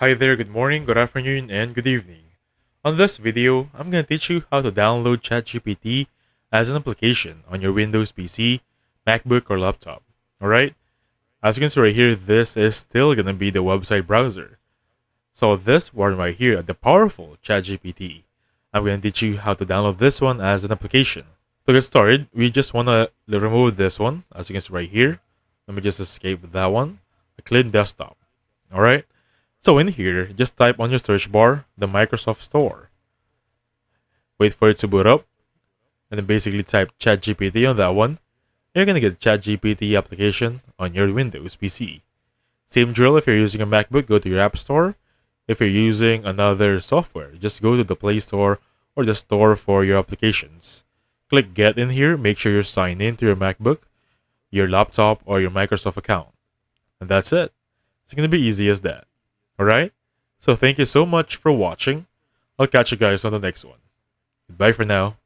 Hi there, good morning, good afternoon, and good evening. On this video, I'm going to teach you how to download ChatGPT as an application on your Windows PC, MacBook, or laptop. Alright? As you can see right here, this is still going to be the website browser. So this one right here, the powerful ChatGPT, I'm going to teach you how to download this one as an application. To get started, we just want to remove this one, as you can see right here. Let me just escape that one. A clean desktop. Alright? So in here, just type on your search bar the Microsoft Store. Wait for it to boot up, and then basically type ChatGPT on that one. You're gonna get ChatGPT application on your Windows PC. Same drill if you're using a MacBook, go to your App Store. If you're using another software, just go to the Play Store or the store for your applications. Click Get in here, make sure you're signed in to your MacBook, your laptop, or your Microsoft account. And that's it. It's gonna be easy as that. Alright? So thank you so much for watching. I'll catch you guys on the next one. Goodbye for now.